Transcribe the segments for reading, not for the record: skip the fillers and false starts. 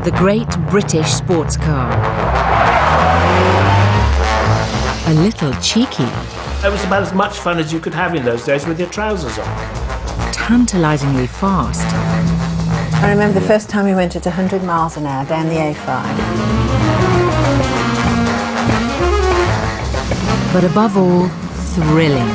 The Great British Sports Car. A little cheeky. It was about as much fun as you could have in those days with your trousers on. Tantalisingly fast. I remember the first time we went at 100 miles an hour down the A5. But above all, thrilling.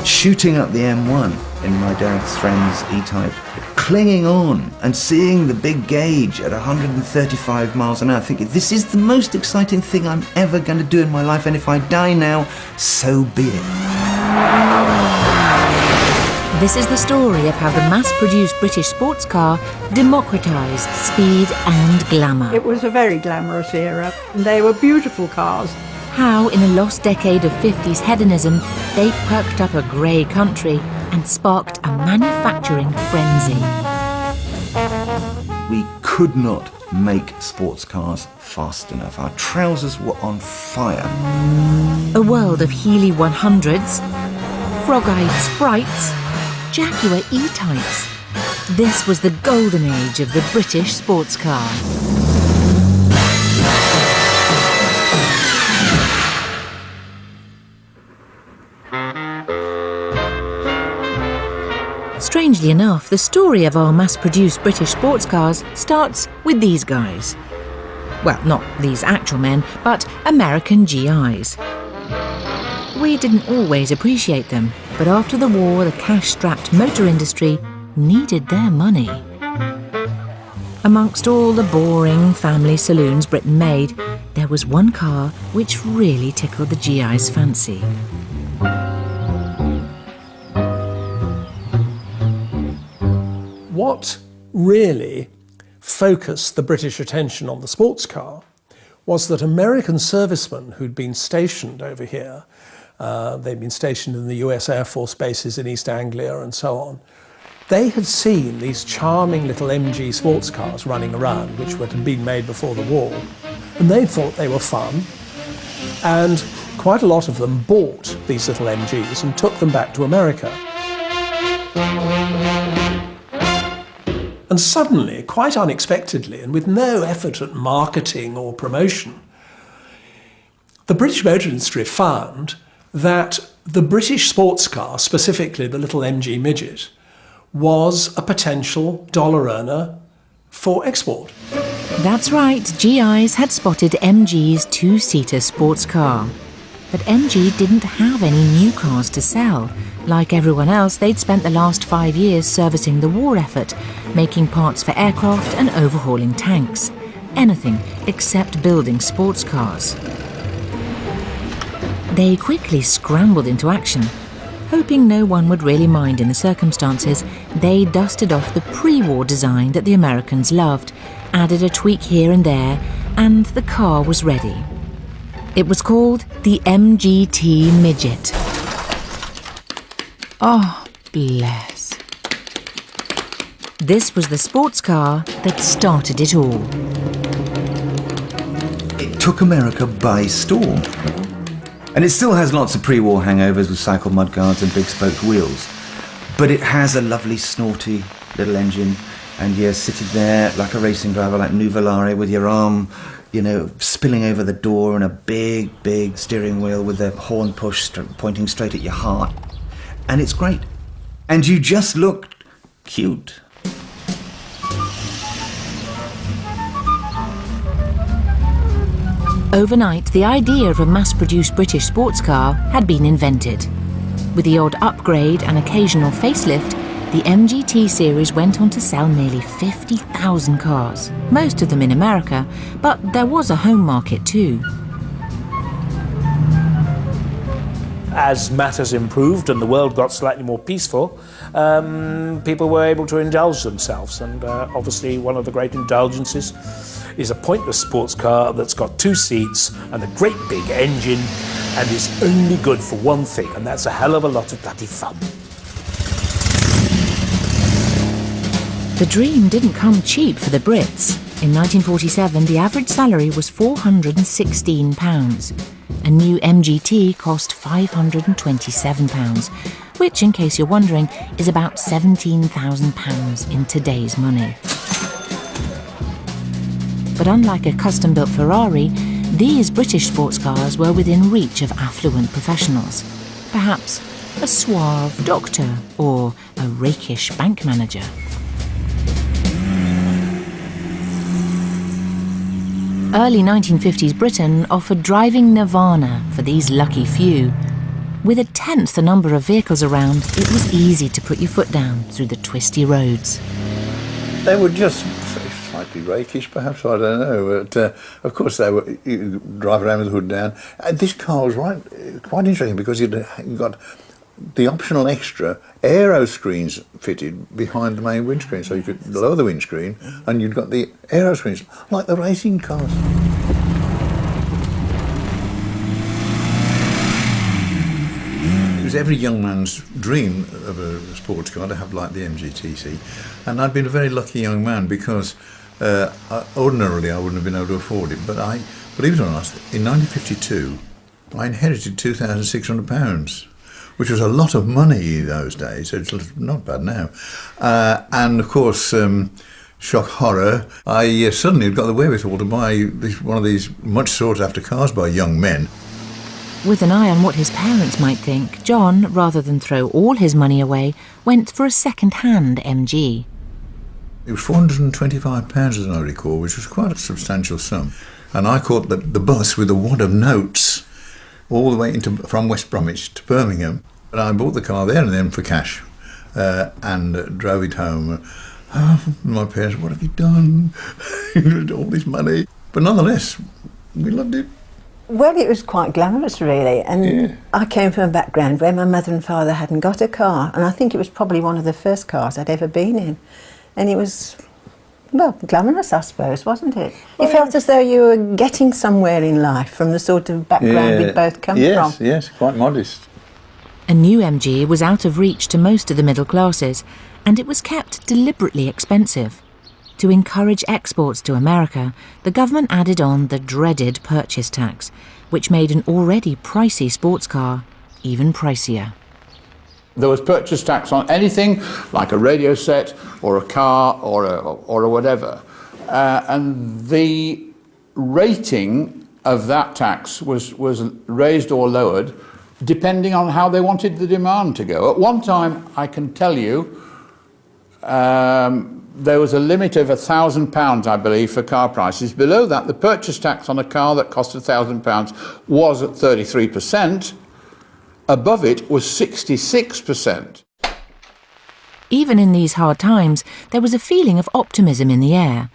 Shooting up the M1 in my dad's friend's E-Type, clinging on and seeing the big gauge at 135 miles an hour, thinking, this is the most exciting thing I'm ever going to do in my life, and if I die now, so be it. This is the story of how the mass-produced British sports car democratised speed and glamour. It was a very glamorous era, and they were beautiful cars. How, in a lost decade of 50s hedonism, they perked up a grey country and sparked a manufacturing frenzy. We could not make sports cars fast enough. Our trousers were on fire. A world of Healey 100s, frog-eyed Sprites, Jaguar E-Types. This was the golden age of the British sports car. Strangely enough, the story of our mass-produced British sports cars starts with these guys. Well, not these actual men, but American GIs. We didn't always appreciate them, but after the war, the cash-strapped motor industry needed their money. Amongst all the boring family saloons Britain made, there was one car which really tickled the GI's fancy. What really focused the British attention on the sports car was that American servicemen who'd been stationed over here, they'd been stationed in the US Air Force bases in East Anglia and so on, they had seen these charming little MG sports cars running around, which had been made before the war, and they thought they were fun, and quite a lot of them bought these little MGs and took them back to America. And suddenly, quite unexpectedly, and with no effort at marketing or promotion, the British motor industry found that the British sports car, specifically the little MG Midget, was a potential dollar earner for export. That's right, GIs had spotted MG's two-seater sports car. But MG didn't have any new cars to sell. Like everyone else, they'd spent the last 5 years servicing the war effort, making parts for aircraft and overhauling tanks. Anything except building sports cars. They quickly scrambled into action. Hoping no one would really mind in the circumstances, they dusted off the pre-war design that the Americans loved, added a tweak here and there, and the car was ready. It was called the MGT Midget. Oh, bless. This was the sports car that started it all. It took America by storm. And it still has lots of pre-war hangovers with cycle mudguards and big spoked wheels. But it has a lovely snorty little engine, and you're sitting there like a racing driver, like Nuvolari, with your arm, spilling over the door, and a big, big steering wheel with the horn push pointing straight at your heart. And it's great. And you just look cute. Overnight, the idea of a mass-produced British sports car had been invented. With the odd upgrade and occasional facelift, the MGT series went on to sell nearly 50,000 cars, most of them in America, but there was a home market too. As matters improved and the world got slightly more peaceful, people were able to indulge themselves. And obviously one of the great indulgences is a pointless sports car that's got 2 seats and a great big engine and is only good for one thing, and that's a hell of a lot of bloody fun. The dream didn't come cheap for the Brits. In 1947, the average salary was £416. A new MGT cost £527, which, in case you're wondering, is about £17,000 in today's money. But unlike a custom-built Ferrari, these British sports cars were within reach of affluent professionals. Perhaps a suave doctor or a rakish bank manager. Early 1950s Britain offered driving nirvana for these lucky few. With a tenth the number of vehicles around, it was easy to put your foot down through the twisty roads. They were just slightly rakish, perhaps, I don't know. But of course, they were. You drive around with the hood down. This car was quite interesting because you'd got the optional extra aero screens fitted behind the main windscreen, so you could lower the windscreen, and you'd got the aero screens like the racing cars. It was every young man's dream of a sports car to have like the MGTC, and I'd been a very lucky young man because ordinarily I wouldn't have been able to afford it, but I, believe it or not, in 1952 I inherited £2,600, which was a lot of money in those days. It's not bad now, and of course, shock horror, I suddenly got the wherewithal to buy one of these much sought after cars by young men. With an eye on what his parents might think, John, rather than throw all his money away, went for a second-hand MG. It was £425, as I recall, which was quite a substantial sum. And I caught the bus with a wad of notes all the way from West Bromwich to Birmingham. And I bought the car there and then for cash and drove it home. Oh, my parents, what have you done? All this money. But nonetheless, we loved it. Well, it was quite glamorous, really. And I came from a background where my mother and father hadn't got a car. And I think it was probably one of the first cars I'd ever been in. And it was, well, glamorous, I suppose, wasn't it? You felt as though you were getting somewhere in life from the sort of background we'd both come from. Yes, quite modest. A new MG was out of reach to most of the middle classes, and it was kept deliberately expensive. To encourage exports to America, the government added on the dreaded purchase tax, which made an already pricey sports car even pricier. There was purchase tax on anything like a radio set or a car or a whatever. And the rating of that tax was raised or lowered depending on how they wanted the demand to go. At one time, I can tell you, there was a limit of £1,000, I believe, for car prices. Below that, the purchase tax on a car that cost £1,000 was at 33%. Above it was 66%. Even in these hard times, there was a feeling of optimism in the air.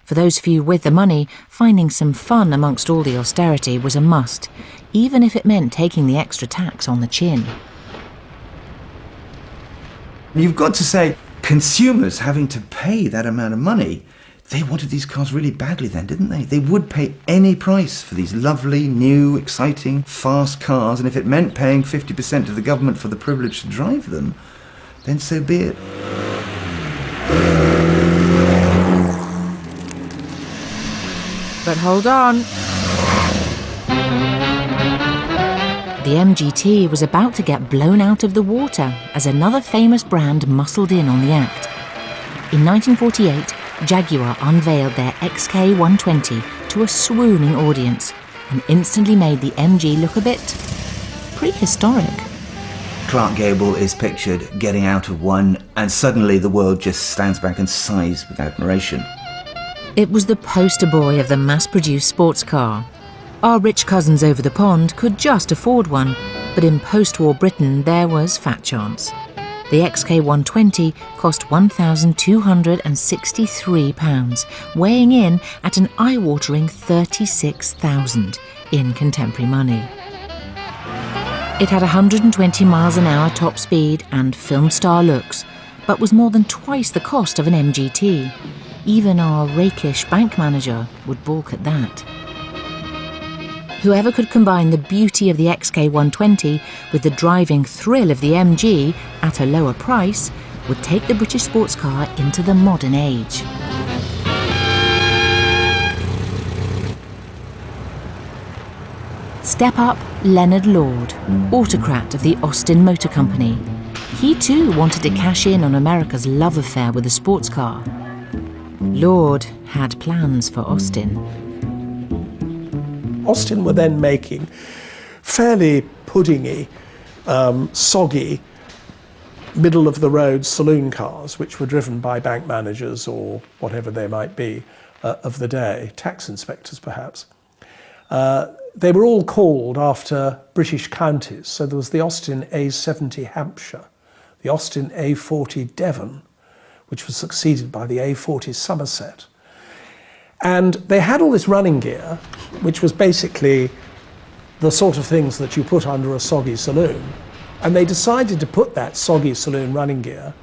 For those few with the money, finding some fun amongst all the austerity was a must, even if it meant taking the extra tax on the chin. You've got to say, consumers having to pay that amount of money, they wanted these cars really badly then, didn't they? They would pay any price for these lovely, new, exciting, fast cars, and if it meant paying 50% to the government for the privilege to drive them, then so be it. But hold on. The MGT was about to get blown out of the water as another famous brand muscled in on the act. In 1948, Jaguar unveiled their XK120 to a swooning audience and instantly made the MG look a bit prehistoric. Clark Gable is pictured getting out of one, and suddenly the world just stands back and sighs with admiration. It was the poster boy of the mass-produced sports car. Our rich cousins over the pond could just afford one, but in post-war Britain there was fat chance. The XK120 cost £1,263, weighing in at an eye-watering £36,000 in contemporary money. It had 120 miles an hour top speed and film star looks, but was more than twice the cost of an MGT. Even our rakish bank manager would balk at that. Whoever could combine the beauty of the XK120 with the driving thrill of the MG at a lower price would take the British sports car into the modern age. Step up Leonard Lord, autocrat of the Austin Motor Company. He too wanted to cash in on America's love affair with the sports car. Lord had plans for Austin. Austin were then making fairly puddingy, soggy, middle-of-the-road saloon cars, which were driven by bank managers or whatever they might be of the day, tax inspectors perhaps. They were all called after British counties. So there was the Austin A70 Hampshire, the Austin A40 Devon, which was succeeded by the A40 Somerset. And they had all this running gear, which was basically the sort of things that you put under a soggy saloon. And they decided to put that soggy saloon running gear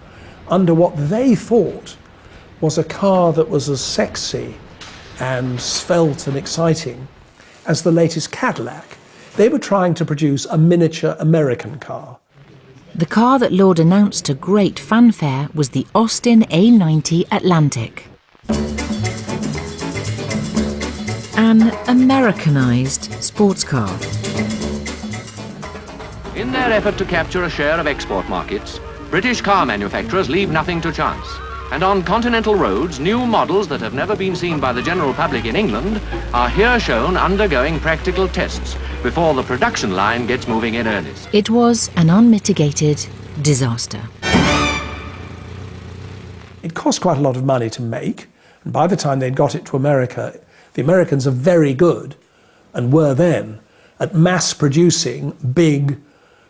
under what they thought was a car that was as sexy and svelte and exciting as the latest Cadillac. They were trying to produce a miniature American car. The car that Lord announced to great fanfare was the Austin A90 Atlantic. An Americanized sports car. In their effort to capture a share of export markets, British car manufacturers leave nothing to chance. And on continental roads, new models that have never been seen by the general public in England are here shown undergoing practical tests before the production line gets moving in earnest. It was an unmitigated disaster. It cost quite a lot of money to make, and by the time they'd got it to America, the Americans are very good, and were then, at mass producing big,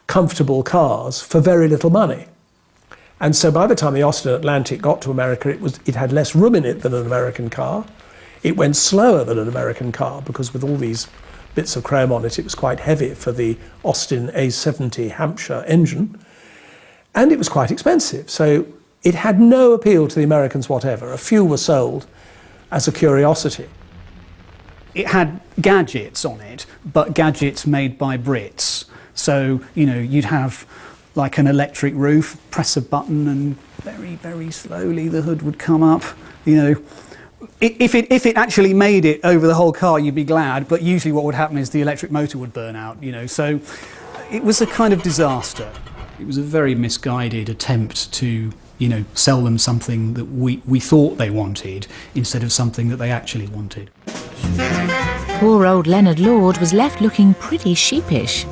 comfortable cars for very little money. And so by the time the Austin Atlantic got to America, it had less room in it than an American car. It went slower than an American car because with all these bits of chrome on it, it was quite heavy for the Austin A70 Hampshire engine. And it was quite expensive. So it had no appeal to the Americans whatever. A few were sold as a curiosity. It had gadgets on it, but gadgets made by Brits. So, you'd have like an electric roof, press a button and very, very slowly the hood would come up. If it actually made it over the whole car, you'd be glad, but usually what would happen is the electric motor would burn out, so it was a kind of disaster. It was a very misguided attempt to, sell them something that we thought they wanted instead of something that they actually wanted. Poor old Leonard Lord was left looking pretty sheepish.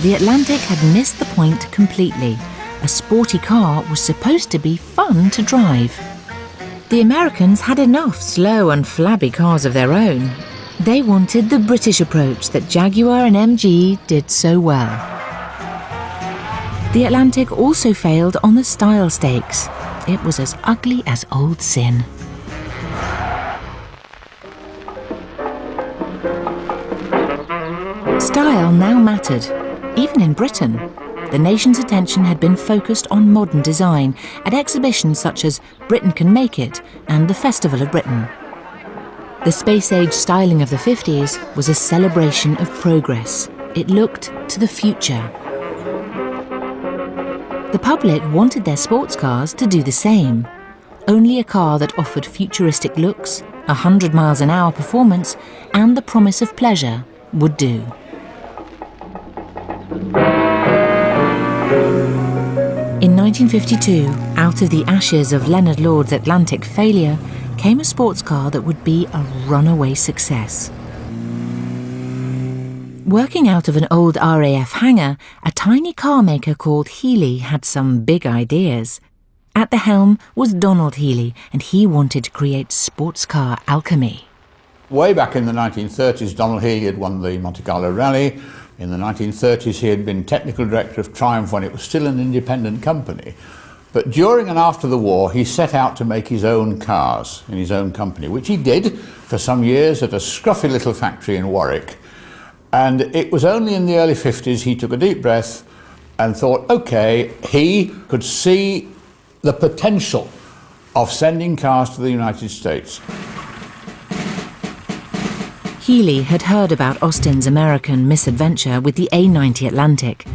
The Atlantic had missed the point completely. A sporty car was supposed to be fun to drive. The Americans had enough slow and flabby cars of their own. They wanted the British approach that Jaguar and MG did so well. The Atlantic also failed on the style stakes. It was as ugly as old sin. Style now mattered, even in Britain. The nation's attention had been focused on modern design at exhibitions such as Britain Can Make It and the Festival of Britain. The space-age styling of the 50s was a celebration of progress. It looked to the future. The public wanted their sports cars to do the same. Only a car that offered futuristic looks, 100 miles an hour performance, and the promise of pleasure would do. In 1952, out of the ashes of Leonard Lord's Atlantic failure, came a sports car that would be a runaway success. Working out of an old RAF hangar, a tiny car maker called Healey had some big ideas. At the helm was Donald Healey, and he wanted to create sports car alchemy. Way back in the 1930s, Donald Healey had won the Monte Carlo Rally. In the 1930s, he had been technical director of Triumph when it was still an independent company. But during and after the war, he set out to make his own cars in his own company, which he did for some years at a scruffy little factory in Warwick. And it was only in the early 50s he took a deep breath and thought, OK, he could see the potential of sending cars to the United States. Healey had heard about Austin's American misadventure with the A90 Atlantic.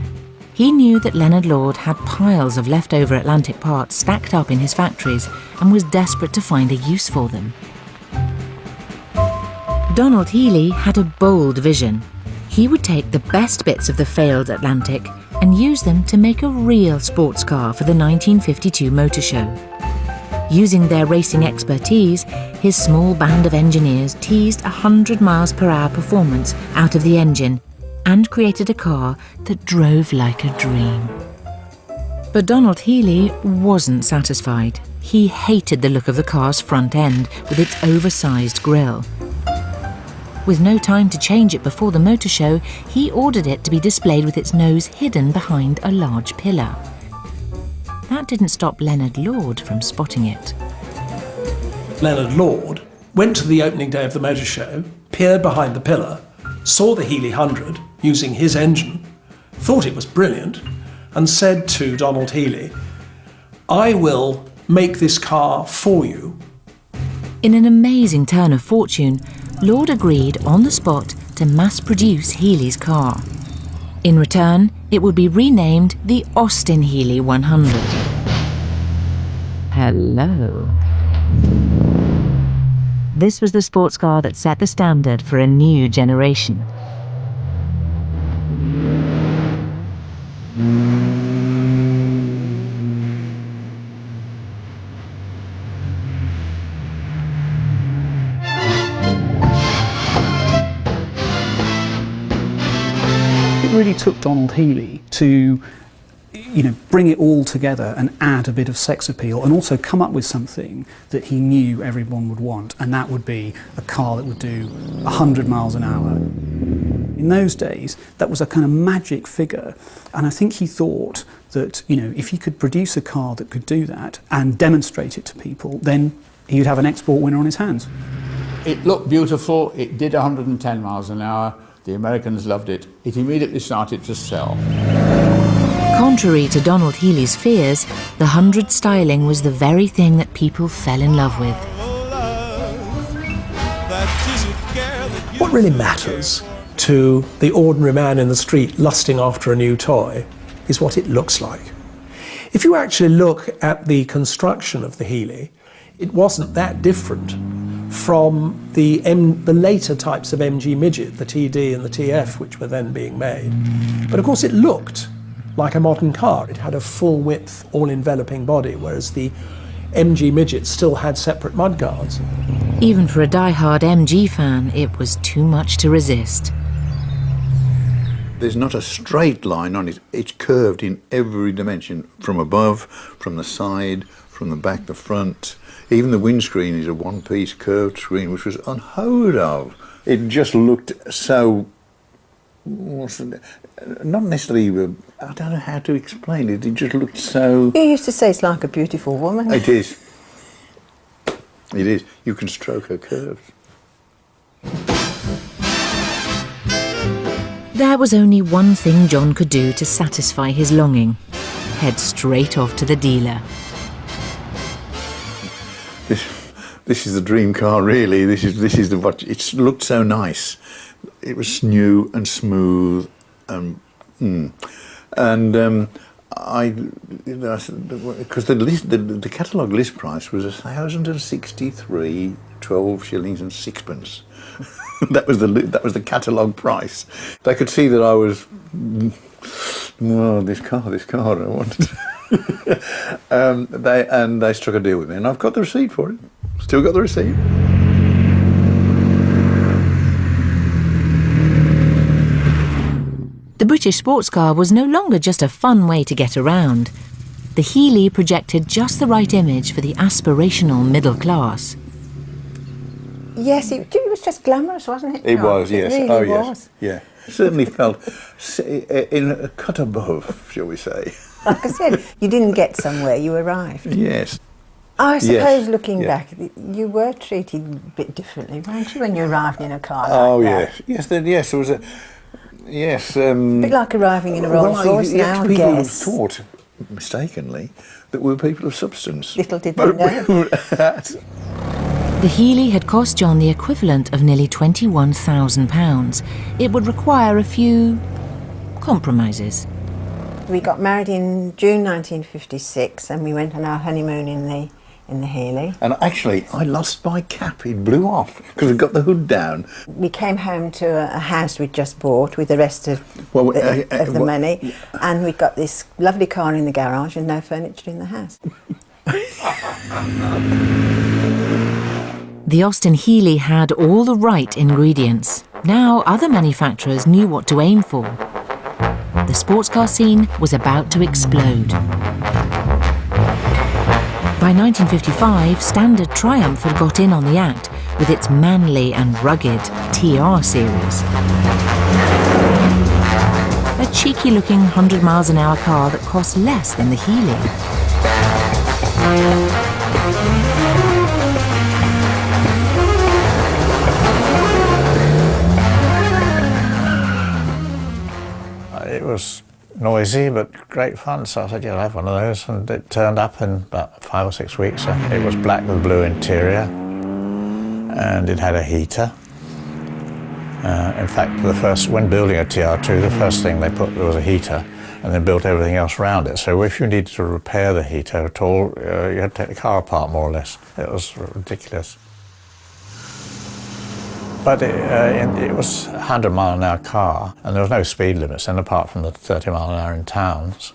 He knew that Leonard Lord had piles of leftover Atlantic parts stacked up in his factories and was desperate to find a use for them. Donald Healey had a bold vision. He would take the best bits of the failed Atlantic and use them to make a real sports car for the 1952 motor show. Using their racing expertise, his small band of engineers teased 100 miles per hour performance out of the engine and created a car that drove like a dream. But Donald Healey wasn't satisfied. He hated the look of the car's front end with its oversized grille. With no time to change it before the motor show, he ordered it to be displayed with its nose hidden behind a large pillar. That didn't stop Leonard Lord from spotting it. Leonard Lord went to the opening day of the motor show, peered behind the pillar, saw the Healey 100 using his engine, thought it was brilliant, and said to Donald Healey, "I will make this car for you." In an amazing turn of fortune, Lord agreed on the spot to mass-produce Healey's car. In return, it would be renamed the Austin Healey 100. Hello. This was the sports car that set the standard for a new generation. It really took Donald Healey to, bring it all together and add a bit of sex appeal and also come up with something that he knew everyone would want, and that would be a car that would do 100 miles an hour. In those days, that was a kind of magic figure, and I think he thought that, if he could produce a car that could do that and demonstrate it to people, then he would have an export winner on his hands. It looked beautiful, it did 110 miles an hour, the Americans loved it. It immediately started to sell. Contrary to Donald Healey's fears, the 100 styling was the very thing that people fell in love with. What really matters to the ordinary man in the street lusting after a new toy is what it looks like. If you actually look at the construction of the Healey, it wasn't that different from the later types of MG Midget, the TD and the TF, which were then being made. But of course it looked like a modern car. It had a full-width, all-enveloping body, whereas the MG Midget still had separate mudguards. Even for a die-hard MG fan, it was too much to resist. There's not a straight line on it. It's curved in every dimension, from above, from the side, from the back, the front. Even the windscreen is a one-piece curved screen, which was unheard of. It just looked so, not necessarily, I don't know how to explain it. It just looked so... You used to say it's like a beautiful woman. It is. It is. You can stroke her curves. There was only one thing John could do to satisfy his longing: head straight off to the dealer. This is the dream car, really. This is the what. It looked so nice. It was new and smooth, because the catalogue list price was 1,063, 12 shillings and sixpence. that was the catalogue price. They could see that I was, this car I wanted. They struck a deal with me, and I've got the receipt for it. Still got the receipt. The British sports car was no longer just a fun way to get around. The Healey projected just the right image for the aspirational middle class. Yes, it was just glamorous, wasn't it? It was, yes. It really was. Yeah. It certainly felt in a cut above, shall we say. Like I said, you didn't get somewhere, you arrived. Yes. I suppose looking back, you were treated a bit differently, weren't you, when you arrived in a car like that? Oh, yes. Yes, there was a... Yes. A bit like arriving in a Rolls Royce now, I people guess. thought, mistakenly, that we were people of substance. Little did they know. The Healey had cost John the equivalent of nearly £21,000. It would require a few compromises. We got married in June 1956, and we went on our honeymoon in the Healey. And actually, I lost my cap. It blew off because it got the hood down. We came home to a house we'd just bought with the rest of the money, and we got this lovely car in the garage and no furniture in the house. The Austin Healey had all the right ingredients. Now other manufacturers knew what to aim for. The sports car scene was about to explode. By 1955, Standard Triumph had got in on the act with its manly and rugged TR series. A cheeky-looking 100 miles an hour car that cost less than the Healey. It was noisy but great fun, so I said, yeah, I'll have one of those, and it turned up in about 5 or 6 weeks. It was black with blue interior, and it had a heater. In fact, when building a TR2, the first thing they put was a heater, and then built everything else around it. So if you needed to repair the heater at all, you had to take the car apart more or less. It was ridiculous. But it was a 100 mile an hour car, and there was no speed limits then apart from the 30 mile an hour in towns.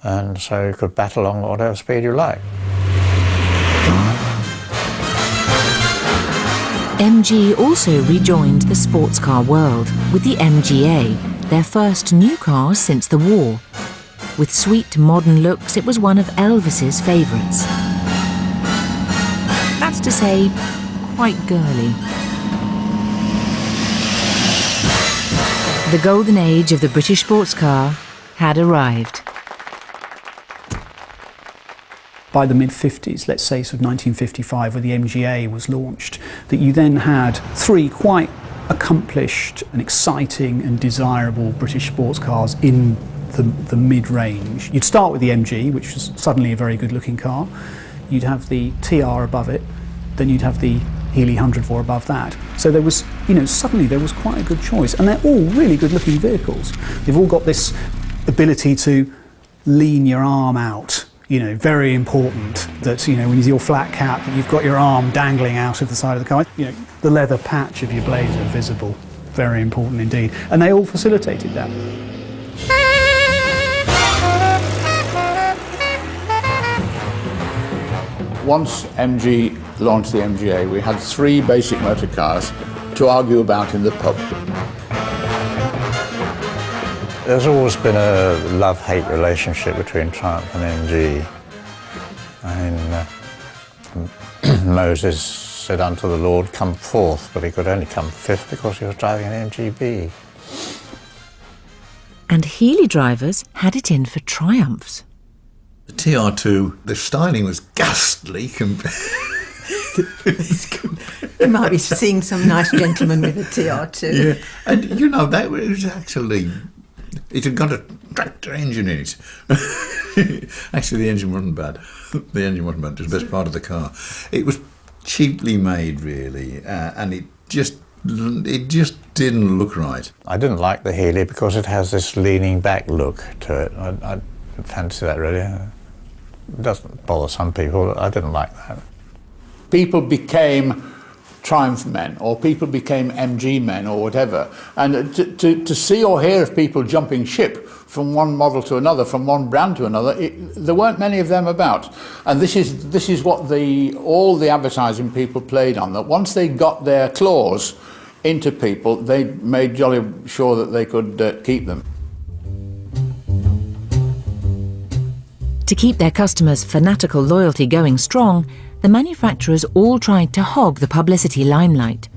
And so you could bat along at whatever speed you like. MG also rejoined the sports car world with the MGA, their first new car since the war. With sweet modern looks, it was one of Elvis's favourites. That's to say, quite girly. The golden age of the British sports car had arrived. By the mid-50s, let's say sort of 1955, where the MGA was launched, that you then had 3 quite accomplished and exciting and desirable British sports cars in the mid-range. You'd start with the MG, which was suddenly a very good-looking car. You'd have the TR above it, then you'd have the Healey 104 above that. So there was, suddenly there was quite a good choice, and they're all really good-looking vehicles. They've all got this ability to lean your arm out. Very important that, when you do your flat cap, you've got your arm dangling out of the side of the car. The leather patch of your blazer visible. Very important indeed. And they all facilitated that. Once MG launched the MGA, we had 3 basic motor cars to argue about in the pub. There's always been a love-hate relationship between Triumph and MG. Moses said unto the Lord, come forth, but he could only come fifth because he was driving an MGB. And Healey drivers had it in for Triumphs. The TR2, the styling was ghastly compared. You might be seeing some nice gentleman with a TR2. Yeah, and that was actually, it had got a tractor engine in it. Actually, the engine wasn't bad. The engine wasn't bad. It was the best part of the car. It was cheaply made, really, and it just didn't look right. I didn't like the Healey because it has this leaning back look to it. I didn't fancy that, really. It doesn't bother some people. I didn't like that. People became Triumph men, or people became MG men, or whatever. And to see or hear of people jumping ship from one model to another, from one brand to another, there weren't many of them about. And this is what all the advertising people played on, that once they got their claws into people, they made jolly sure that they could keep them. To keep their customers' fanatical loyalty going strong, the manufacturers all tried to hog the publicity limelight.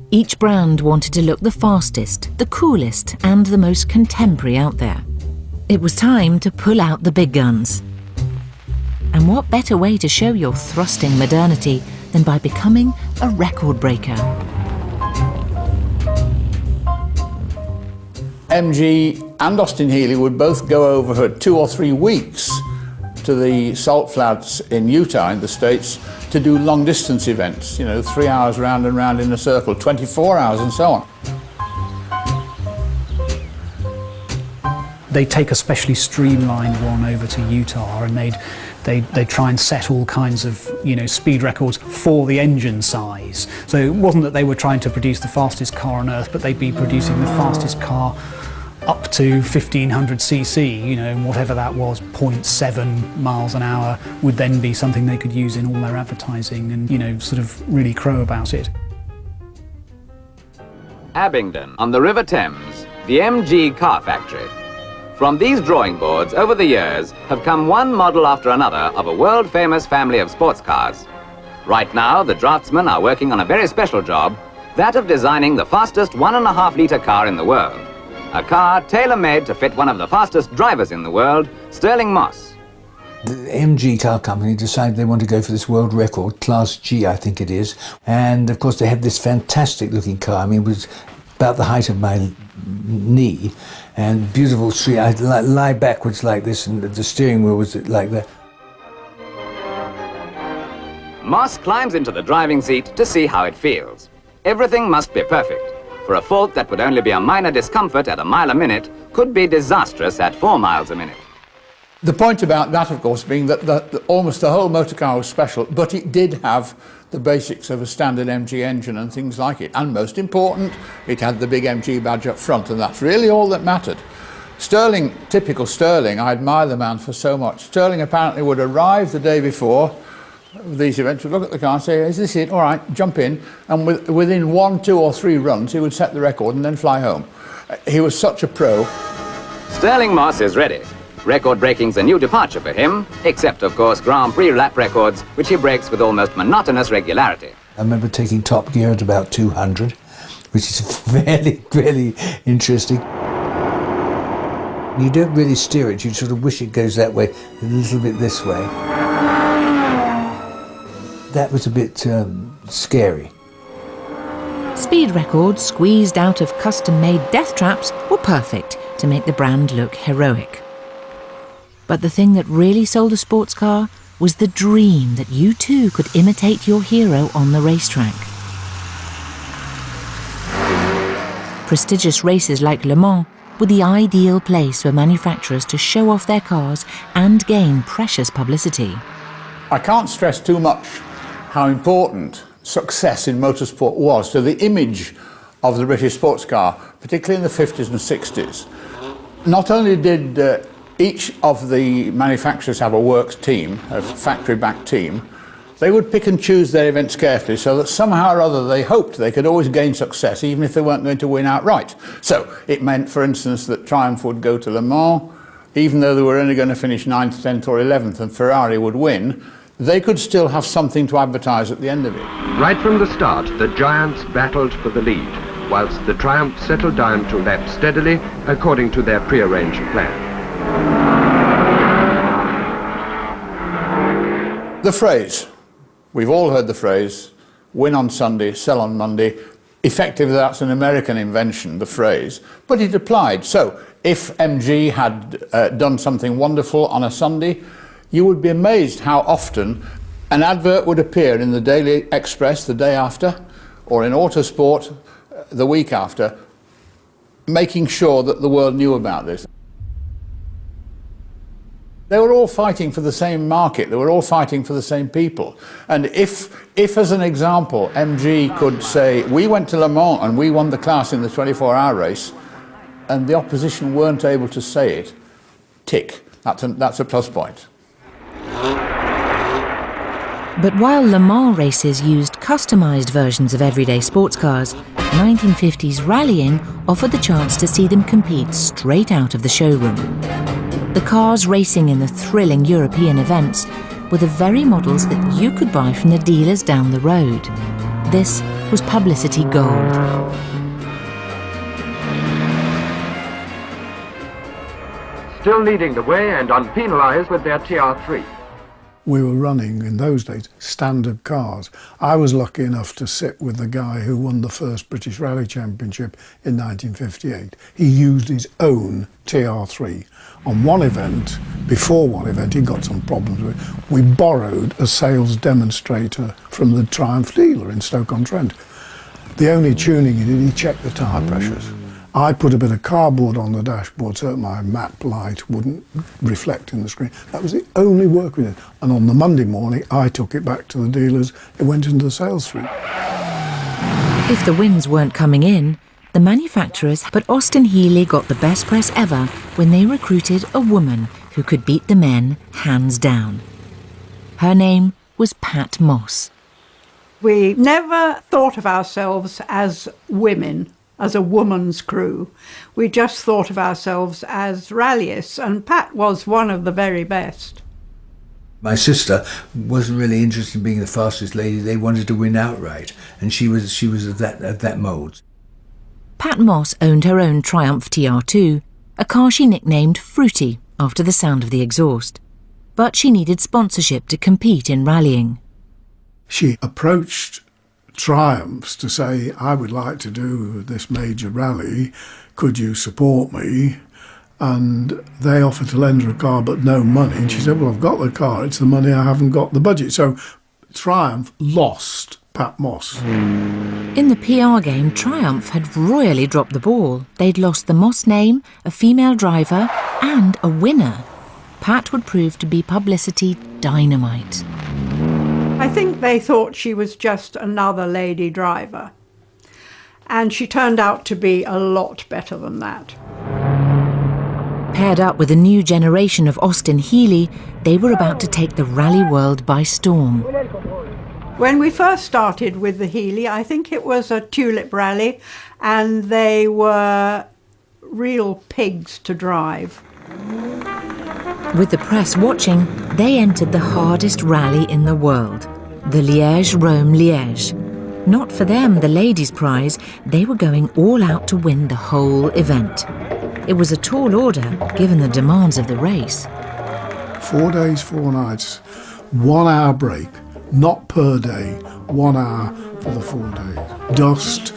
Each brand wanted to look the fastest, the coolest, and the most contemporary out there. It was time to pull out the big guns. And what better way to show your thrusting modernity than by becoming a record breaker? MG and Austin Healey would both go over for 2 or 3 weeks to the salt flats in Utah in the States to do long distance events, 3 hours round and round in a circle, 24 hours and so on. They take a specially streamlined one over to Utah, and they'd try and set all kinds of speed records for the engine size. So it wasn't that they were trying to produce the fastest car on earth, but they'd be producing the fastest car up to 1500cc, you know, and whatever that was, 0.7 miles an hour, would then be something they could use in all their advertising and, you know, sort of really crow about it. Abingdon, on the River Thames, the MG car factory. From these drawing boards, over the years, have come one model after another of a world-famous family of sports cars. Right now, the draftsmen are working on a very special job, that of designing the fastest 1.5-litre car in the world. A car tailor-made to fit one of the fastest drivers in the world, Stirling Moss. The MG car company decided they want to go for this world record, Class G I think it is, and of course they have this fantastic looking car. I mean, it was about the height of my knee, and beautiful street. I'd lie backwards like this, and the steering wheel was like that. Moss climbs into the driving seat to see how it feels. Everything must be perfect, for a fault that would only be a minor discomfort at a mile a minute could be disastrous at 4 miles a minute. The point about that, of course, being that almost the whole motor car was special, but it did have the basics of a standard MG engine and things like it. And most important, it had the big MG badge up front, and that's really all that mattered. Stirling, typical Stirling, I admire the man for so much. Stirling apparently would arrive the day before these events, would look at the car and say, is this it? All right, jump in. And within 1, 2 or 3 runs, he would set the record and then fly home. He was such a pro. Stirling Moss is ready. Record breaking's a new departure for him, except, of course, Grand Prix lap records, which he breaks with almost monotonous regularity. I remember taking top gear at about 200, which is fairly interesting. You don't really steer it, you sort of wish it goes that way, a little bit this way. That was a bit scary. Speed records squeezed out of custom-made death traps were perfect to make the brand look heroic. But the thing that really sold a sports car was the dream that you too could imitate your hero on the racetrack. Prestigious races like Le Mans were the ideal place for manufacturers to show off their cars and gain precious publicity. I can't stress too much how important success in motorsport was to the image of the British sports car, particularly in the 50s and 60s. Not only did each of the manufacturers have a works team, a factory-backed team, they would pick and choose their events carefully so that somehow or other they hoped they could always gain success, even if they weren't going to win outright. So it meant, for instance, that Triumph would go to Le Mans, even though they were only going to finish 9th, 10th or 11th, and Ferrari would win, they could still have something to advertise at the end of it. Right from the start, the giants battled for the lead, whilst the Triumph settled down to lap steadily according to their prearranged plan. The phrase, we've all heard the phrase, win on Sunday, sell on Monday. Effectively, that's an American invention, the phrase, but it applied. So if MG had done something wonderful on a Sunday, you would be amazed how often an advert would appear in the Daily Express the day after, or in Autosport the week after, making sure that the world knew about this. They were all fighting for the same market, they were all fighting for the same people. And if as an example, MG could say, we went to Le Mans and we won the class in the 24-hour race, and the opposition weren't able to say it, tick, that's a plus point. But while Le Mans races used customised versions of everyday sports cars, 1950s rallying offered the chance to see them compete straight out of the showroom. The cars racing in the thrilling European events were the very models that you could buy from the dealers down the road. This was publicity gold. Still leading the way and unpenalised with their TR3. We were running, in those days, standard cars. I was lucky enough to sit with the guy who won the first British Rally Championship in 1958. He used his own TR3. On one event, before one event, he got some problems with it. We borrowed a sales demonstrator from the Triumph dealer in Stoke-on-Trent. The only tuning he did, he checked the tyre pressures. I put a bit of cardboard on the dashboard so that my map light wouldn't reflect in the screen. That was the only work we did. And on the Monday morning, I took it back to the dealers. It went into the sales room. If the wins weren't coming in, the manufacturers, but Austin Healey got the best press ever when they recruited a woman who could beat the men hands down. Her name was Pat Moss. We never thought of ourselves as women, as a woman's crew. We just thought of ourselves as rallyists, and Pat was one of the very best. My sister wasn't really interested in being the fastest lady. They wanted to win outright, and she was of that mould. Pat Moss owned her own Triumph TR2, a car she nicknamed Fruity after the sound of the exhaust. But she needed sponsorship to compete in rallying. She approached Triumphs to say, I would like to do this major rally, could you support me? And they offered to lend her a car but no money, and she said, well, I've got the car, it's the money, I haven't got the budget. So Triumph lost Pat Moss. In the PR game, Triumph had royally dropped the ball. They'd lost the Moss name, a female driver, and a winner. Pat would prove to be publicity dynamite. I think they thought she was just another lady driver, and she turned out to be a lot better than that. Paired up with a new generation of Austin Healey, they were about to take the rally world by storm. When we first started with the Healey, I think it was a tulip rally, and they were real pigs to drive. With the press watching, they entered the hardest rally in the world, the Liège-Rome-Liège. Not for them, the ladies' prize, they were going all out to win the whole event. It was a tall order, given the demands of the race. 4 days, 4 nights, 1 hour break, not per day, 1 hour for the 4 days. Dust,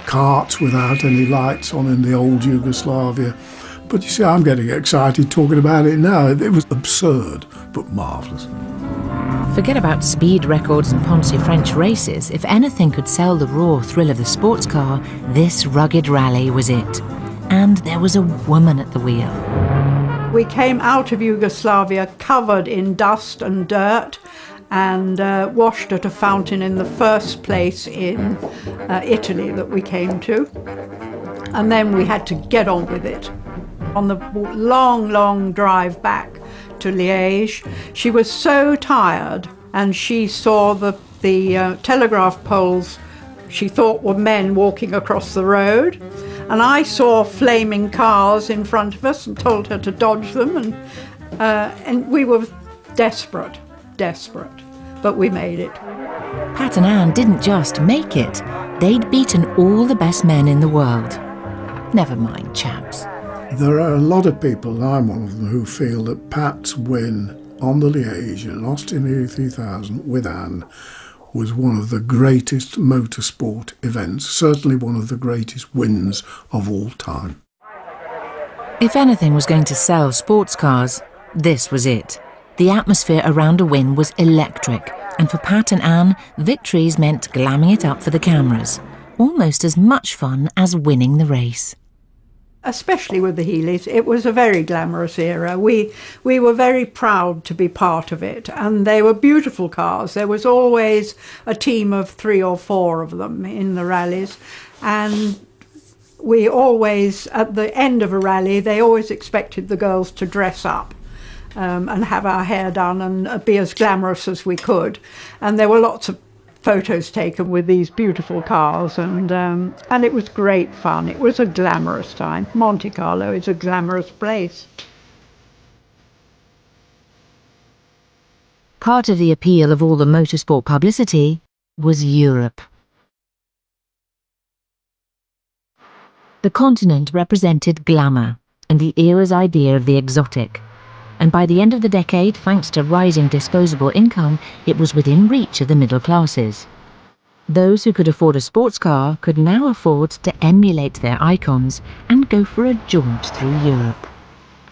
carts without any lights on in the old Yugoslavia. But you see, I'm getting excited talking about it now. It was absurd, but marvellous. Forget about speed records and Ponce-French races. If anything could sell the raw thrill of the sports car, this rugged rally was it. And there was a woman at the wheel. We came out of Yugoslavia covered in dust and dirt and washed at a fountain in the first place in Italy that we came to. And then we had to get on with it. On the long, long drive back to Liège, she was so tired, and she saw the telegraph poles she thought were men walking across the road. And I saw flaming cars in front of us and told her to dodge them. And we were desperate, but we made it. Pat and Anne didn't just make it. They'd beaten all the best men in the world. Never mind, chaps. There are a lot of people, and I'm one of them, who feel that Pat's win on the Liège and Austin Healey 3000 with Anne was one of the greatest motorsport events, certainly one of the greatest wins of all time. If anything was going to sell sports cars, this was it. The atmosphere around a win was electric, and for Pat and Anne, victories meant glamming it up for the cameras. Almost as much fun as winning the race. Especially with the Healeys, it was a very glamorous era. We were very proud to be part of it, and they were beautiful cars. There was always a team of 3 or 4 of them in the rallies, and we always, at the end of a rally, they always expected the girls to dress up and have our hair done and be as glamorous as we could. And there were lots of photos taken with these beautiful cars, and it was great fun. It was a glamorous time. Monte Carlo is a glamorous place. Part of the appeal of all the motorsport publicity was Europe. The continent represented glamour and the era's idea of the exotic. And by the end of the decade, thanks to rising disposable income, it was within reach of the middle classes. Those who could afford a sports car could now afford to emulate their icons and go for a jaunt through Europe.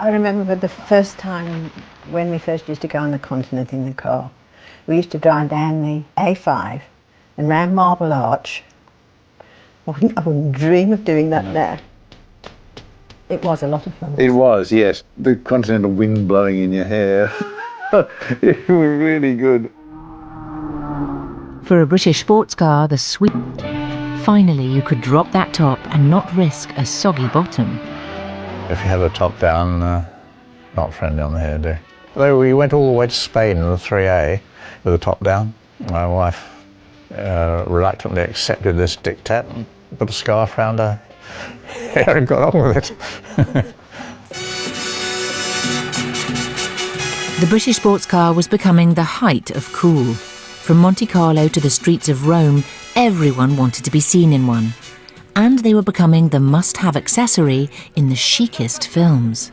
I remember the first time when we first used to go on the continent in the car. We used to drive down the A5 and round Marble Arch. I wouldn't dream of doing that now. It was a lot of fun. It was, yes. The continental wind blowing in your hair. It was really good. For a British sports car, the sweet Finally, you could drop that top and not risk a soggy bottom. If you have the top down, not friendly on the hairdo. Though we went all the way to Spain in the 3A with the top down. My wife reluctantly accepted this diktat and put a scarf around her hair and got on with it. The British sports car was becoming the height of cool. From Monte Carlo to the streets of Rome, everyone wanted to be seen in one. And they were becoming the must-have accessory in the chicest films.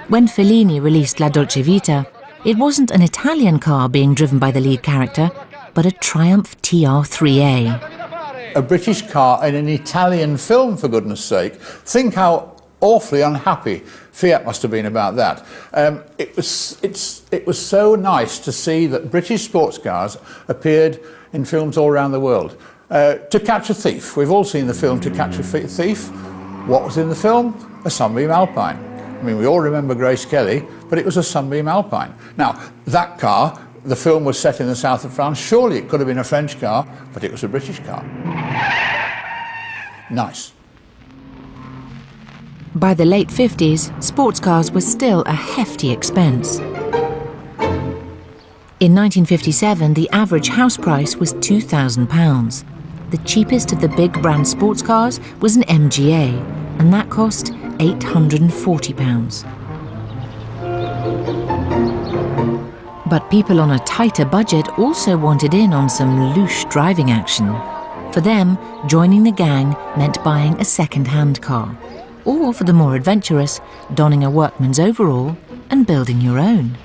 When Fellini released La Dolce Vita, it wasn't an Italian car being driven by the lead character, but a Triumph TR3A. A British car in an Italian film, for goodness sake. Think how awfully unhappy Fiat must have been about that. It was so nice to see that British sports cars appeared in films all around the world. To Catch a Thief. We've all seen the film To Catch a Thief. What was in the film? A Sunbeam Alpine. I mean, we all remember Grace Kelly, but it was a Sunbeam Alpine. Now, that car, the film was set in the south of France. Surely it could have been a French car, but it was a British car. Nice. By the late 50s, sports cars were still a hefty expense. In 1957, the average house price was £2,000. The cheapest of the big brand sports cars was an MGA, and that cost £840. But people on a tighter budget also wanted in on some louche driving action. For them, joining the gang meant buying a second-hand car. Or, for the more adventurous, donning a workman's overall and building your own.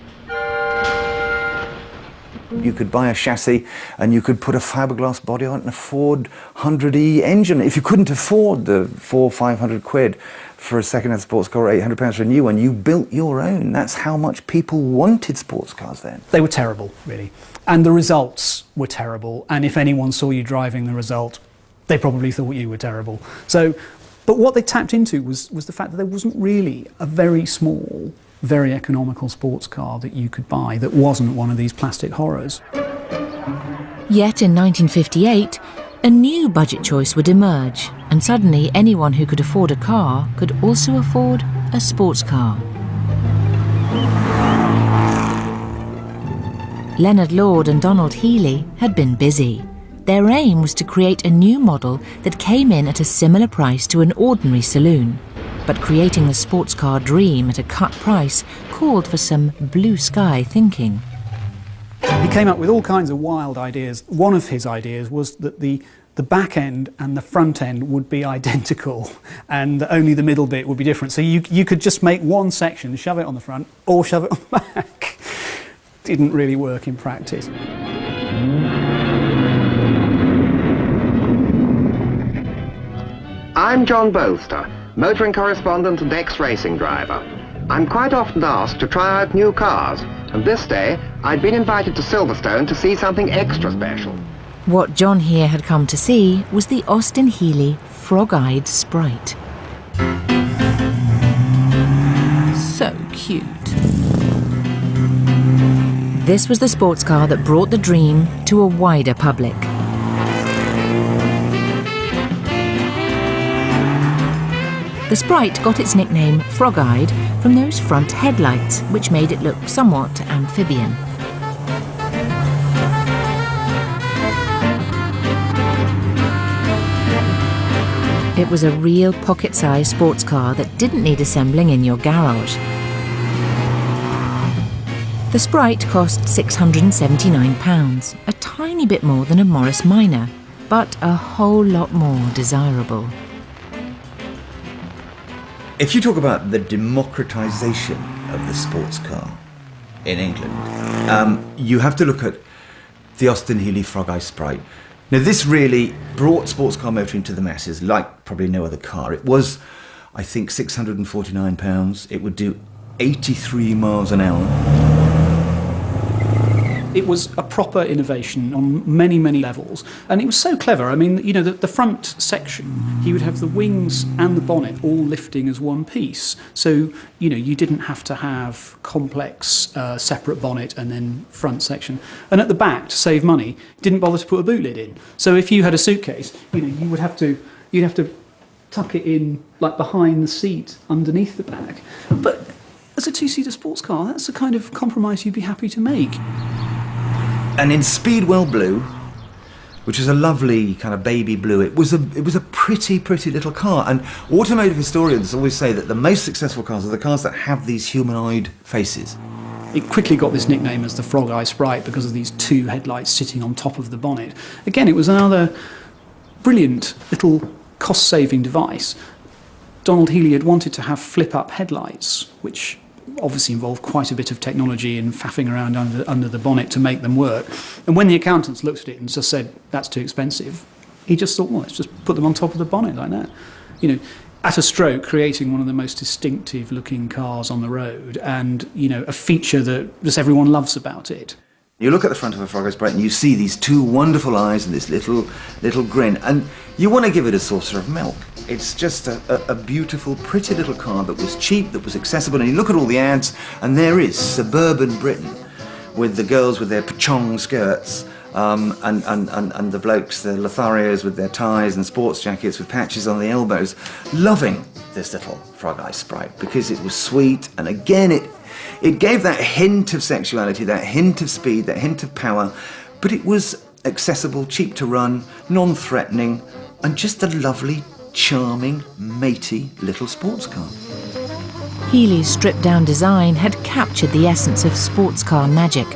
You could buy a chassis and you could put a fiberglass body on it and a Ford 100E engine. If you couldn't afford the £400-500 for a second-hand sports car or £800 for a new one, you built your own. That's how much people wanted sports cars then. They were terrible, really. And the results were terrible. And if anyone saw you driving the result, they probably thought you were terrible. But what they tapped into was the fact that there wasn't really a very small, very economical sports car that you could buy that wasn't one of these plastic horrors. Yet in 1958, a new budget choice would emerge, and suddenly anyone who could afford a car could also afford a sports car. Leonard Lord and Donald Healey had been busy. Their aim was to create a new model that came in at a similar price to an ordinary saloon. But creating the sports car dream at a cut price called for some blue sky thinking. He came up with all kinds of wild ideas. One of his ideas was that the back end and the front end would be identical and only the middle bit would be different. So you could just make one section, shove it on the front or shove it on the back. Didn't really work in practice. I'm John Bolster, motoring correspondent and ex-racing driver. I'm quite often asked to try out new cars, and this day I'd been invited to Silverstone to see something extra special. What John here had come to see was the Austin Healey frog-eyed Sprite. So cute. This was the sports car that brought the dream to a wider public. The Sprite got its nickname Frog-Eyed from those front headlights, which made it look somewhat amphibian. It was a real pocket-sized sports car that didn't need assembling in your garage. The Sprite cost £679, a tiny bit more than a Morris Minor, but a whole lot more desirable. If you talk about the democratisation of the sports car in England, you have to look at the Austin Healey Frog-Eye Sprite. Now, this really brought sports car motoring to the masses like probably no other car. It was, I think, £649. It would do 83 miles an hour. It was a proper innovation on many, many levels. And it was so clever. I mean, you know, the front section, he would have the wings and the bonnet all lifting as one piece. So, you know, you didn't have to have complex separate bonnet and then front section. And at the back, to save money, didn't bother to put a boot lid in. So if you had a suitcase, you know, you'd have to tuck it in like behind the seat underneath the bag. But as a two-seater sports car, that's the kind of compromise you'd be happy to make. And in Speedwell Blue, which is a lovely kind of baby blue, it was a pretty little car. And automotive historians always say that the most successful cars are the cars that have these humanoid faces. It quickly got this nickname as the Frog Eye Sprite because of these two headlights sitting on top of the bonnet. Again, it was another brilliant little cost-saving device. Donald Healey had wanted to have flip-up headlights, which obviously involved quite a bit of technology and faffing around under the bonnet to make them work. And when the accountants looked at it and just said, that's too expensive, he just thought, well, let's just put them on top of the bonnet like that. You know, at a stroke, creating one of the most distinctive looking cars on the road and, you know, a feature that just everyone loves about it. You look at the front of a Frog Eye Sprite and you see these two wonderful eyes and this little grin, and you want to give it a saucer of milk. It's just a beautiful, pretty little car that was cheap, that was accessible, and you look at all the ads, and there is suburban Britain with the girls with their pachong skirts, and the blokes, the Lotharios with their ties and sports jackets with patches on the elbows, loving this little Frog Eye Sprite because it was sweet, and again it gave that hint of sexuality, that hint of speed, that hint of power, but it was accessible, cheap to run, non-threatening, and just a lovely, charming, matey little sports car. Healey's stripped-down design had captured the essence of sports car magic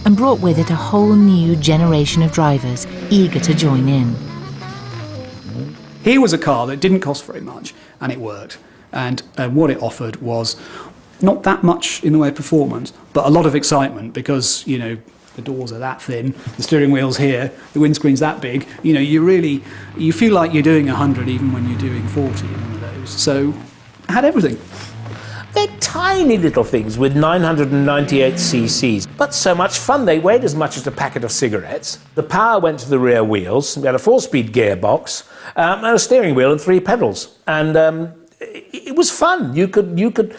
and brought with it a whole new generation of drivers eager to join in. Here was a car that didn't cost very much, and it worked. And what it offered was not that much in the way of performance, but a lot of excitement because, you know, the doors are that thin, the steering wheel's here, the windscreen's that big. You know, you feel like you're doing 100 even when you're doing 40 in one of those. So, it had everything. They're tiny little things with 998 cc's, but so much fun. They weighed as much as a packet of cigarettes. The power went to the rear wheels. We had a 4-speed gearbox, and a steering wheel and 3 pedals. And it was fun. You could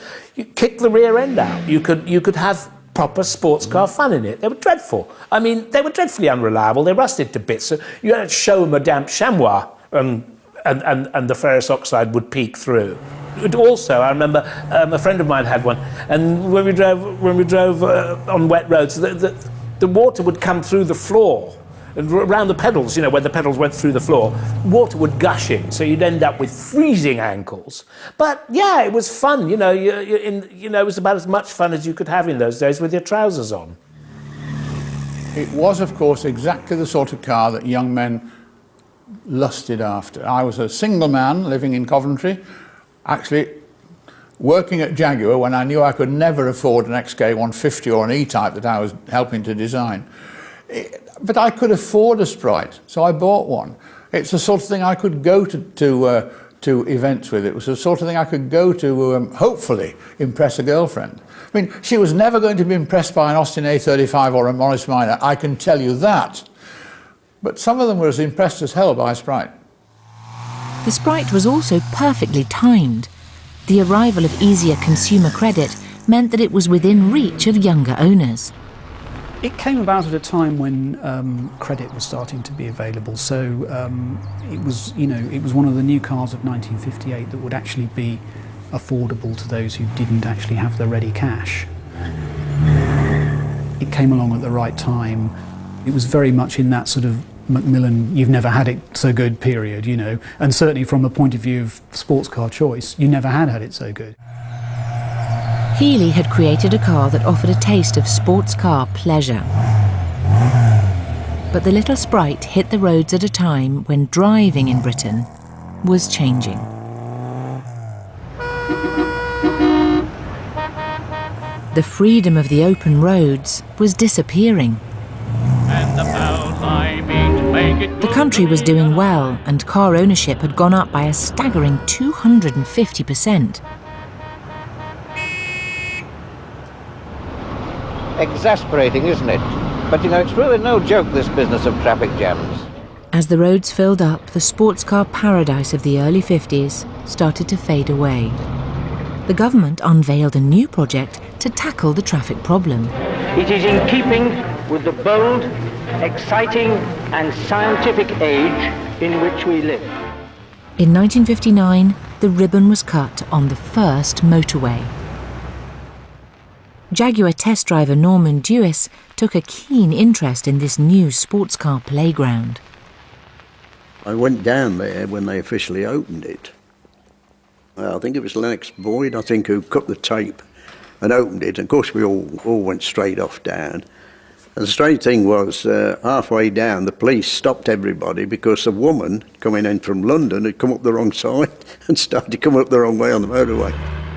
kick the rear end out. You could have proper sports car fun in it. They were dreadful. I mean, they were dreadfully unreliable. They rusted to bits. So you had to show them a damp chamois, and the ferrous oxide would peek through. But also, I remember a friend of mine had one, and when we drove on wet roads, the water would come through the floor and around the pedals, you know, where the pedals went through the floor. Water would gush in, so you'd end up with freezing ankles. But yeah, it was fun. You know, it was about as much fun as you could have in those days with your trousers on. It was, of course, exactly the sort of car that young men lusted after. I was a single man living in Coventry, actually working at Jaguar when I knew I could never afford an XK150 or an E-Type that I was helping to design. But I could afford a Sprite, so I bought one. It's the sort of thing I could go to events with. It was the sort of thing I could go to, hopefully, impress a girlfriend. I mean, she was never going to be impressed by an Austin A35 or a Morris Minor, I can tell you that. But some of them were as impressed as hell by a Sprite. The Sprite was also perfectly timed. The arrival of easier consumer credit meant that it was within reach of younger owners. It came about at a time when credit was starting to be available, so it was one of the new cars of 1958 that would actually be affordable to those who didn't actually have the ready cash. It came along at the right time. It was very much in that sort of Macmillan, you've never had it so good period, you know, and certainly from a point of view of sports car choice, you never had it so good. Healey had created a car that offered a taste of sports car pleasure. But the little Sprite hit the roads at a time when driving in Britain was changing. The freedom of the open roads was disappearing. The country was doing well, and car ownership had gone up by a staggering 250%. Exasperating, isn't it? But, you know, it's really no joke, this business of traffic jams. As the roads filled up, the sports car paradise of the early 50s started to fade away. The government unveiled a new project to tackle the traffic problem. It is in keeping with the bold, exciting and scientific age in which we live. In 1959, the ribbon was cut on the first motorway. Jaguar test driver Norman Dewis took a keen interest in this new sports car playground. I went down there when they officially opened it. I think it was Lennox Boyd, who cut the tape and opened it. And of course, we all went straight off down. And the strange thing was, halfway down, the police stopped everybody because a woman coming in from London had come up the wrong side and started to come up the wrong way on the motorway.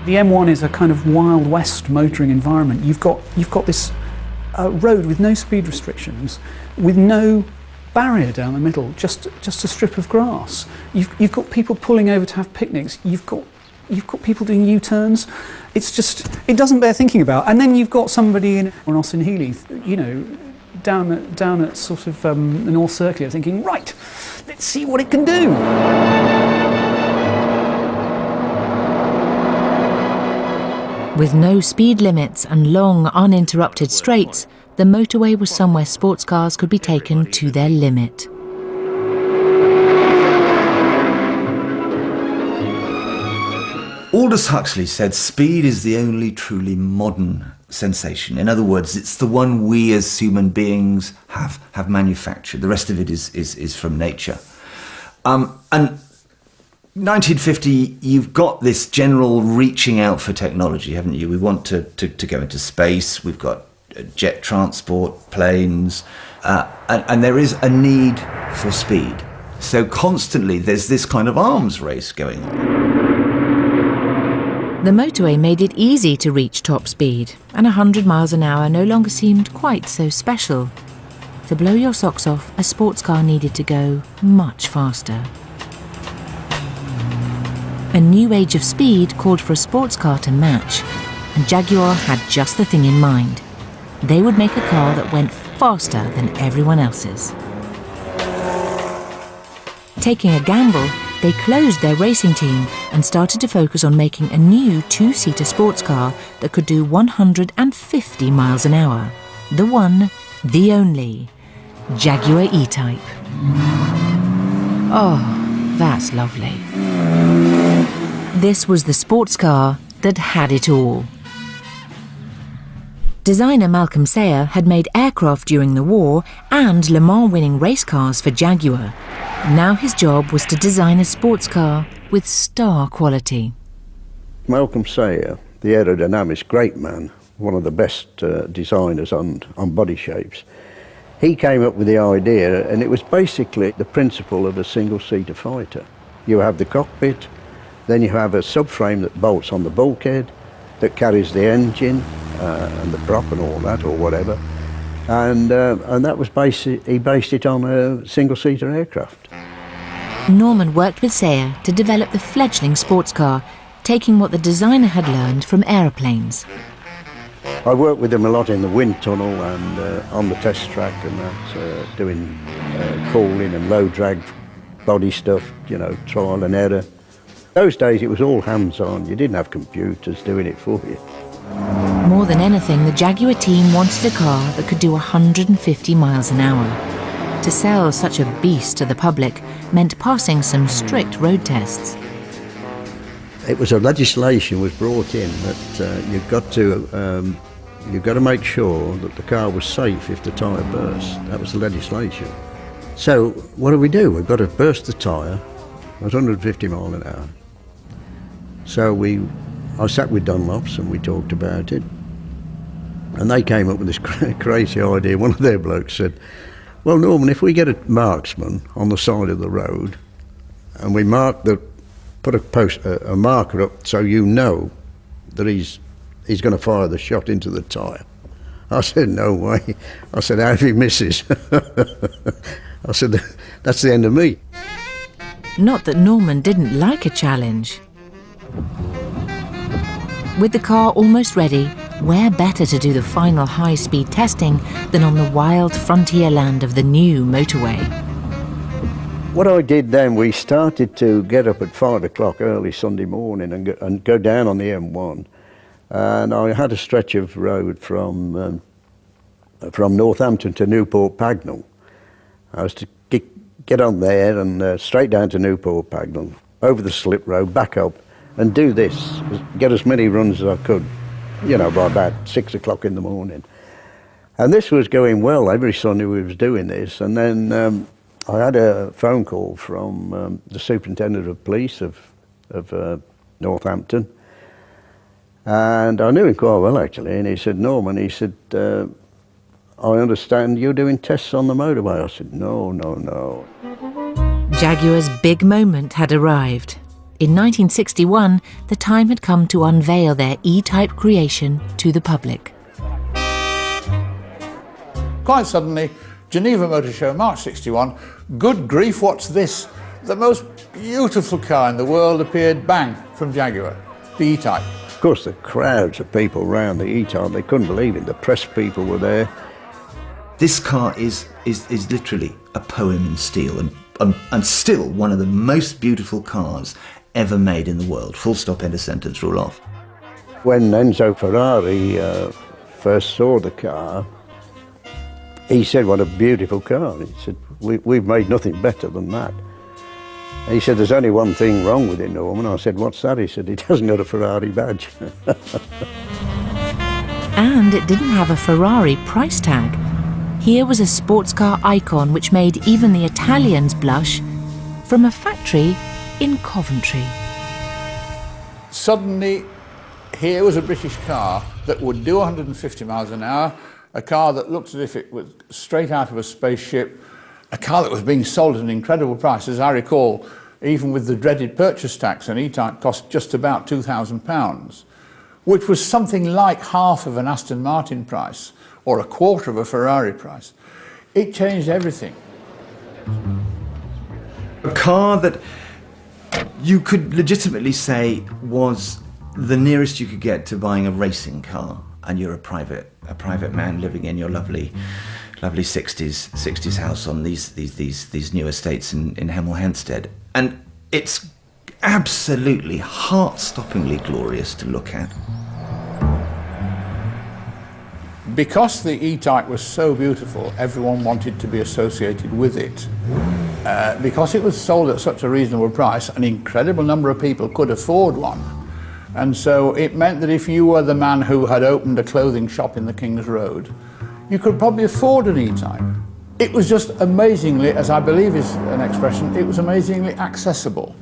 The M1 is a kind of Wild West motoring environment. You've got this road with no speed restrictions, with no barrier down the middle, just a strip of grass. You've got people pulling over to have picnics. You've got people doing U-turns. It doesn't bear thinking about. And then you've got somebody in Austin Healy, down at sort of the North Circular, thinking, right, let's see what it can do. With no speed limits and long, uninterrupted straights, the motorway was somewhere sports cars could be taken to their limit. Aldous Huxley said speed is the only truly modern sensation. In other words, it's the one we as human beings have manufactured. The rest of it is from nature. And 1950, you've got this general reaching out for technology, haven't you? We want to go into space. We've got jet transport, planes, and there is a need for speed. So constantly there's this kind of arms race going on. The motorway made it easy to reach top speed, and 100 miles an hour no longer seemed quite so special. To blow your socks off, a sports car needed to go much faster. A new age of speed called for a sports car to match, and Jaguar had just the thing in mind. They would make a car that went faster than everyone else's. Taking a gamble, they closed their racing team and started to focus on making a new two-seater sports car that could do 150 miles an hour. The one, the only, Jaguar E-Type. Oh, that's lovely. This was the sports car that had it all. Designer Malcolm Sayer had made aircraft during the war and Le Mans winning race cars for Jaguar. Now his job was to design a sports car with star quality. Malcolm Sayer, the aerodynamics great man, one of the best designers on body shapes, he came up with the idea, and it was basically the principle of a single-seater fighter. You have the cockpit, then you have a subframe that bolts on the bulkhead, that carries the engine and the prop and all that, or whatever. And that was he based it on a single-seater aircraft. Norman worked with Sayer to develop the fledgling sports car, taking what the designer had learned from aeroplanes. I worked with him a lot in the wind tunnel and on the test track and that, doing cooling and low drag body stuff, trial and error. Those days it was all hands-on. You didn't have computers doing it for you. More than anything, the Jaguar team wanted a car that could do 150 miles an hour. To sell such a beast to the public meant passing some strict road tests. It was legislation was brought in that you've got to make sure that the car was safe if the tyre burst. That was the legislation. So what do? We've got to burst the tyre at 150 miles an hour. So I sat with Dunlops and we talked about it, and they came up with this crazy idea. One of their blokes said, well, Norman, if we get a marksman on the side of the road and we put a marker up so you know that he's going to fire the shot into the tyre. I said, no way. I said, how if he misses? I said, that's the end of me. Not that Norman didn't like a challenge. With the car almost ready, where better to do the final high-speed testing than on the wild frontier land of the new motorway? What I did then, we started to get up at 5 o'clock early Sunday morning and go down on the M1. And I had a stretch of road from Northampton to Newport Pagnell. I was to get on there and straight down to Newport Pagnell, over the slip road, back up, and do this, get as many runs as I could, you know, by about 6 o'clock in the morning. And this was going well. Every Sunday we was doing this. And then I had a phone call from the Superintendent of Police of Northampton. And I knew him quite well, actually. And he said, Norman, he said, I understand you're doing tests on the motorway. I said, no. Jaguar's big moment had arrived. In 1961, the time had come to unveil their E-Type creation to the public. Quite suddenly, Geneva Motor Show, March 61, good grief, what's this? The most beautiful car in the world appeared, bang, from Jaguar, the E-Type. Of course, the crowds of people around the E-Type, they couldn't believe it. The press people were there. This car is literally a poem in steel and still one of the most beautiful cars ever made in the world. Full stop, end of sentence, rule off. When Enzo Ferrari first saw the car, he said, what a beautiful car. He said, we've made nothing better than that. And he said, there's only one thing wrong with it, Norman. I said, what's that? He said, it hasn't got a Ferrari badge. And it didn't have a Ferrari price tag. Here was a sports car icon which made even the Italians blush, from a factory in Coventry. Suddenly, here was a British car that would do 150 miles an hour, a car that looked as if it was straight out of a spaceship, a car that was being sold at an incredible price. As I recall, even with the dreaded purchase tax, an E-Type cost just about £2,000, which was something like half of an Aston Martin price, or a quarter of a Ferrari price. It changed everything. A car that you could legitimately say was the nearest you could get to buying a racing car, and you're a private man living in your lovely 60s house on these new estates in Hemel Hempstead. And it's absolutely heart-stoppingly glorious to look at. Because the E-Type was so beautiful, everyone wanted to be associated with it. Because it was sold at such a reasonable price, an incredible number of people could afford one. And so it meant that if you were the man who had opened a clothing shop in the King's Road, you could probably afford an E-Type. It was just amazingly, as I believe is an expression, it was amazingly accessible.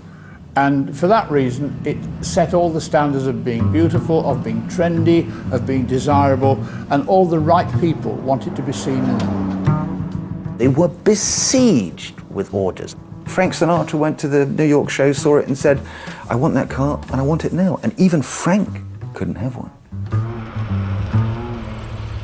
And for that reason, it set all the standards of being beautiful, of being trendy, of being desirable, and all the right people wanted to be seen in them. They were besieged with orders. Frank Sinatra went to the New York show, saw it and said, I want that car and I want it now. And even Frank couldn't have one.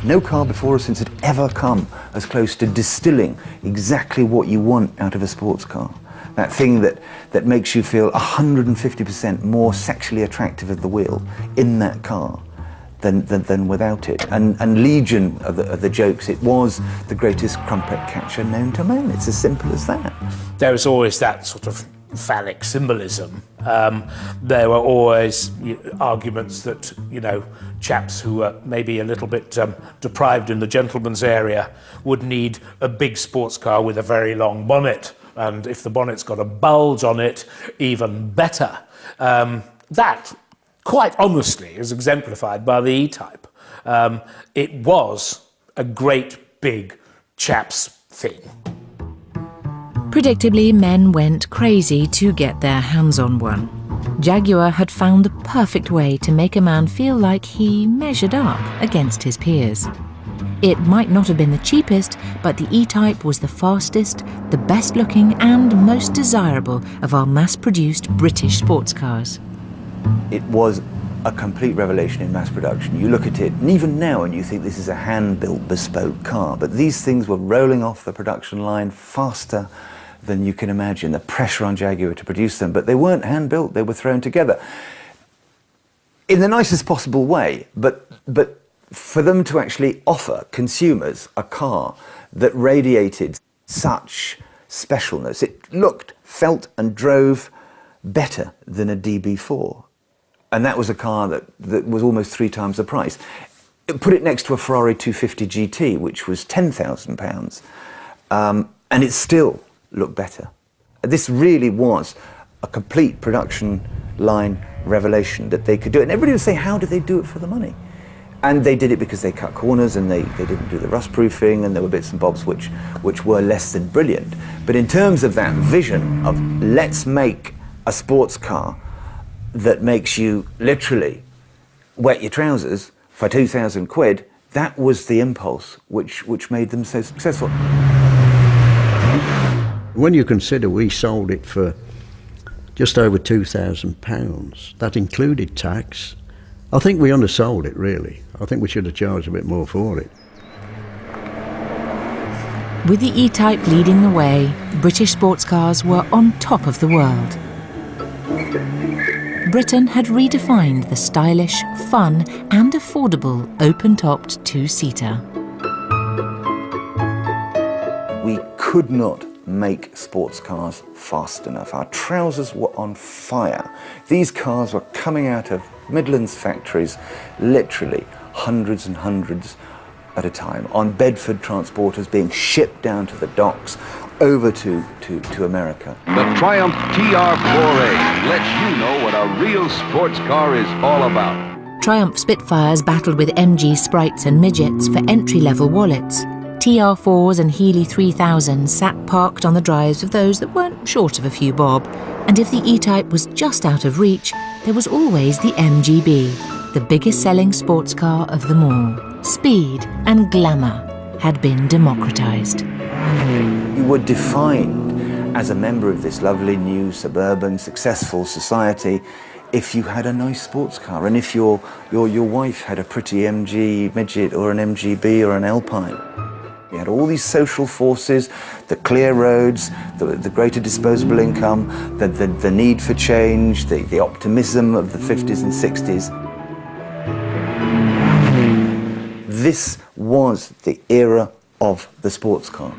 No car before or since had ever come as close to distilling exactly what you want out of a sports car. That thing that makes you feel 150% more sexually attractive at the wheel in that car than without it. And legion of the jokes, it was the greatest crumpet catcher known to man. It's as simple as that. There was always that sort of phallic symbolism. There were always arguments that, chaps who were maybe a little bit deprived in the gentleman's area would need a big sports car with a very long bonnet. And if the bonnet's got a bulge on it, even better. That, quite honestly, is exemplified by the E-Type. It was a great big chap's thing. Predictably, men went crazy to get their hands on one. Jaguar had found the perfect way to make a man feel like he measured up against his peers. It might not have been the cheapest, but the E-Type was the fastest, the best looking and most desirable of our mass-produced British sports cars. It was a complete revelation in mass production. You look at it, and even now, and you think this is a hand-built, bespoke car, but these things were rolling off the production line faster than you can imagine. The pressure on Jaguar to produce them, but they weren't hand-built, they were thrown together. In the nicest possible way, but for them to actually offer consumers a car that radiated such specialness, it looked, felt and drove better than a DB4. And that was a car that was almost 3 times the price. Put it next to a Ferrari 250 GT, which was £10,000, and it still looked better. This really was a complete production line revelation that they could do it. And everybody would say, how do they do it for the money? And they did it because they cut corners and they didn't do the rust proofing, and there were bits and bobs which were less than brilliant. But in terms of that vision of let's make a sports car that makes you literally wet your trousers for 2,000 quid, that was the impulse which made them so successful. When you consider we sold it for just over £2,000, that included tax, I think we undersold it really. I think we should have charged a bit more for it. With the E-Type leading the way, British sports cars were on top of the world. Britain had redefined the stylish, fun and affordable open-topped two-seater. We could not make sports cars fast enough. Our trousers were on fire. These cars were coming out of Midlands factories, literally hundreds and hundreds at a time, on Bedford transporters being shipped down to the docks over to America. The Triumph TR4A lets you know what a real sports car is all about. Triumph Spitfires battled with MG Sprites and Midgets for entry-level wallets. TR4s and Healey 3000s sat parked on the drives of those that weren't short of a few bob. And if the E-Type was just out of reach, there was always the MGB, the biggest selling sports car of them all. Speed and glamour had been democratised. You were defined as a member of this lovely new suburban successful society if you had a nice sports car, and if your wife had a pretty MG Midget or an MGB or an Alpine. You had all these social forces, the clear roads, the greater disposable income, the need for change, the optimism of the 50s and 60s. This was the era of the sports car.